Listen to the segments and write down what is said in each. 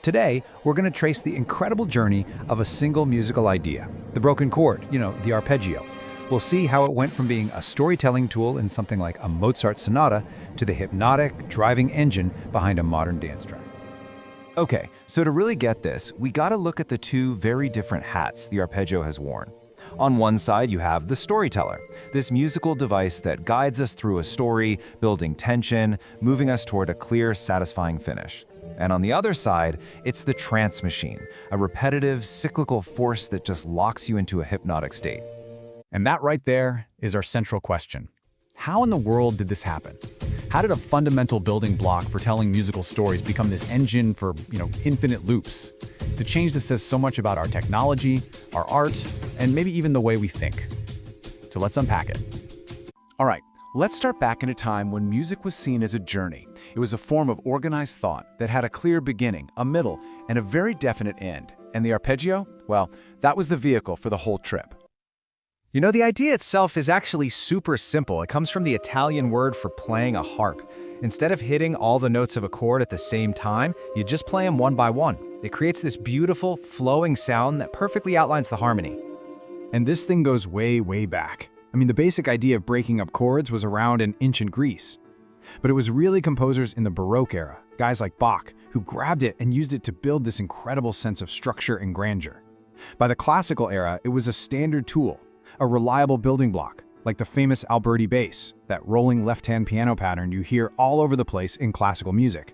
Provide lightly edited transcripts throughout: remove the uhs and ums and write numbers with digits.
Today, we're going to trace the incredible journey of a single musical idea, the broken chord, the arpeggio. We'll see how it went from being a storytelling tool in something like a Mozart sonata to the hypnotic, driving engine behind a modern dance track. Okay, so to really get this, we gotta look at the two very different hats the arpeggio has worn. On one side, you have the storyteller, this musical device that guides us through a story, building tension, moving us toward a clear, satisfying finish. And on the other side, it's the trance machine, a repetitive, cyclical force that just locks you into a hypnotic state. And that right there is our central question. How in the world did this happen? How did a fundamental building block for telling musical stories become this engine for, infinite loops? It's a change that says so much about our technology, our art, and maybe even the way we think. So let's unpack it. All right, let's start back in a time when music was seen as a journey. It was a form of organized thought that had a clear beginning, a middle, and a very definite end. And the arpeggio? Well, that was the vehicle for the whole trip. The idea itself is actually super simple. It comes from the Italian word for playing a harp. Instead of hitting all the notes of a chord at the same time, you just play them one by one. It creates this beautiful, flowing sound that perfectly outlines the harmony. And this thing goes way, way back. The basic idea of breaking up chords was around in ancient Greece. But it was really composers in the Baroque era, guys like Bach, who grabbed it and used it to build this incredible sense of structure and grandeur. By the classical era, it was a standard tool, a reliable building block, like the famous Alberti bass, that rolling left-hand piano pattern you hear all over the place in classical music.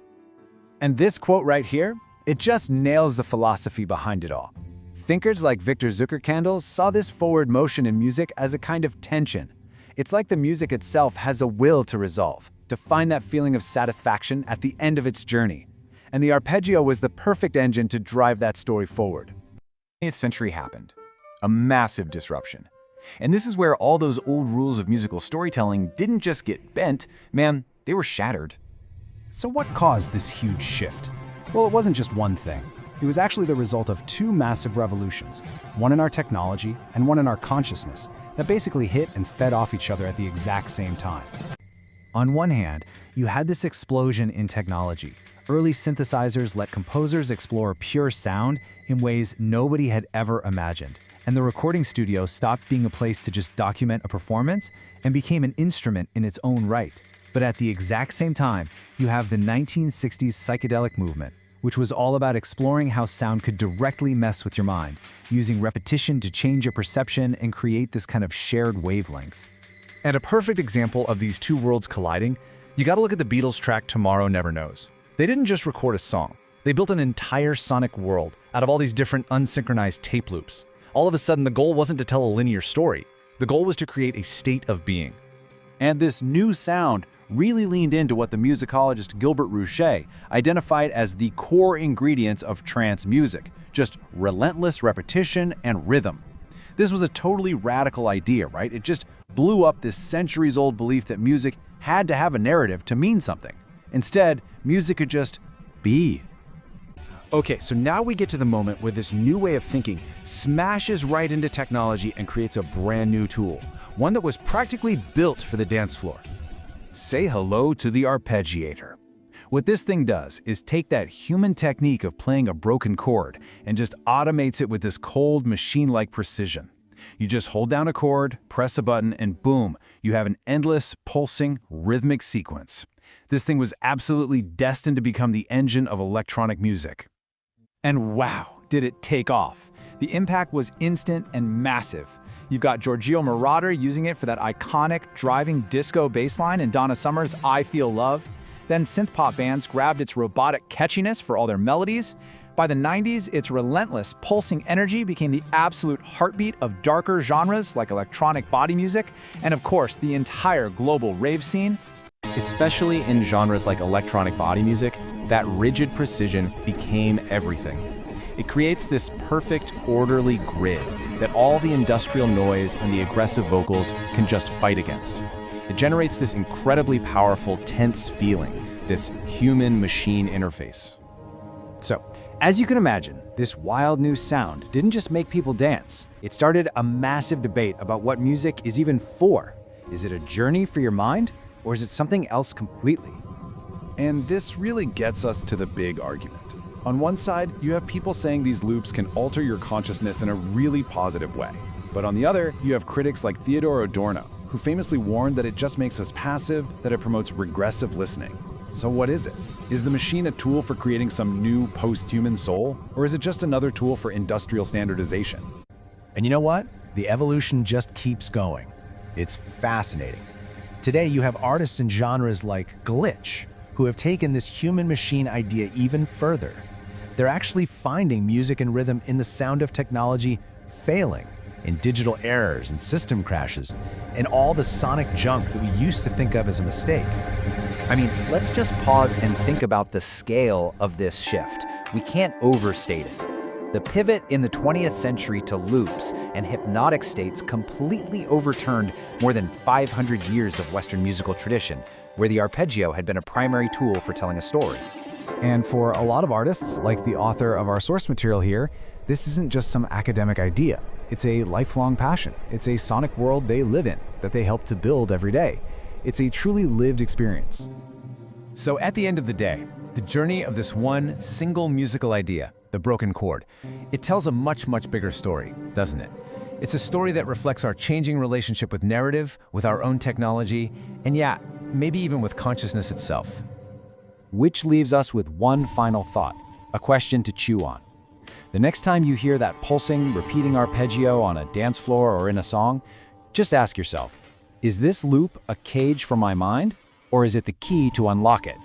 And this quote right here, it just nails the philosophy behind it all. Thinkers like Victor Zuckerkandl saw this forward motion in music as a kind of tension. It's like the music itself has a will to resolve, to find that feeling of satisfaction at the end of its journey. And the arpeggio was the perfect engine to drive that story forward. The 18th century happened. A massive disruption. And this is where all those old rules of musical storytelling didn't just get bent, man, they were shattered. So what caused this huge shift? Well, it wasn't just one thing. It was actually the result of two massive revolutions, one in our technology and one in our consciousness, that basically hit and fed off each other at the exact same time. On one hand, you had this explosion in technology. Early synthesizers let composers explore pure sound in ways nobody had ever imagined. And the recording studio stopped being a place to just document a performance and became an instrument in its own right. But at the exact same time, you have the 1960s psychedelic movement, which was all about exploring how sound could directly mess with your mind, using repetition to change your perception and create this kind of shared wavelength. And a perfect example of these two worlds colliding, you gotta look at the Beatles' track Tomorrow Never Knows. They didn't just record a song. They built an entire sonic world out of all these different unsynchronized tape loops. All of a sudden, the goal wasn't to tell a linear story. The goal was to create a state of being. And this new sound really leaned into what the musicologist Gilbert Rouchet identified as the core ingredients of trance music, just relentless repetition and rhythm. This was a totally radical idea, right? It just blew up this centuries-old belief that music had to have a narrative to mean something. Instead, music could just be. Okay, so now we get to the moment where this new way of thinking smashes right into technology and creates a brand new tool, one that was practically built for the dance floor. Say hello to the arpeggiator. What this thing does is take that human technique of playing a broken chord and just automates it with this cold, machine-like precision. You just hold down a chord, press a button, and boom, you have an endless, pulsing, rhythmic sequence. This thing was absolutely destined to become the engine of electronic music. And wow, did it take off. The impact was instant and massive. You've got Giorgio Moroder using it for that iconic driving disco bass line in Donna Summer's I Feel Love. Then synth-pop bands grabbed its robotic catchiness for all their melodies. By the 90s, its relentless, pulsing energy became the absolute heartbeat of darker genres like electronic body music, and of course, the entire global rave scene. Especially in genres like electronic body music, that rigid precision became everything. It creates this perfect, orderly grid that all the industrial noise and the aggressive vocals can just fight against. It generates this incredibly powerful, tense feeling, this human-machine interface. So, as you can imagine, this wild new sound didn't just make people dance. It started a massive debate about what music is even for. Is it a journey for your mind, or is it something else completely? And this really gets us to the big argument. On one side, you have people saying these loops can alter your consciousness in a really positive way. But on the other, you have critics like Theodore Adorno, who famously warned that it just makes us passive, that it promotes regressive listening. So what is it? Is the machine a tool for creating some new post-human soul? Or is it just another tool for industrial standardization? And you know what? The evolution just keeps going. It's fascinating. Today, you have artists and genres like glitch, who have taken this human-machine idea even further. They're actually finding music and rhythm in the sound of technology failing, in digital errors and system crashes, and all the sonic junk that we used to think of as a mistake. I mean, let's just pause and think about the scale of this shift. We can't overstate it. The pivot in the 20th century to loops and hypnotic states completely overturned more than 500 years of Western musical tradition, where the arpeggio had been a primary tool for telling a story. And for a lot of artists, like the author of our source material here, this isn't just some academic idea. It's a lifelong passion. It's a sonic world they live in, that they help to build every day. It's a truly lived experience. So at the end of the day, the journey of this one single musical idea, the broken chord, it tells a much, much bigger story, doesn't it? It's a story that reflects our changing relationship with narrative, with our own technology, and yeah, maybe even with consciousness itself. Which leaves us with one final thought, a question to chew on. The next time you hear that pulsing, repeating arpeggio on a dance floor or in a song, just ask yourself, is this loop a cage for my mind, or is it the key to unlock it?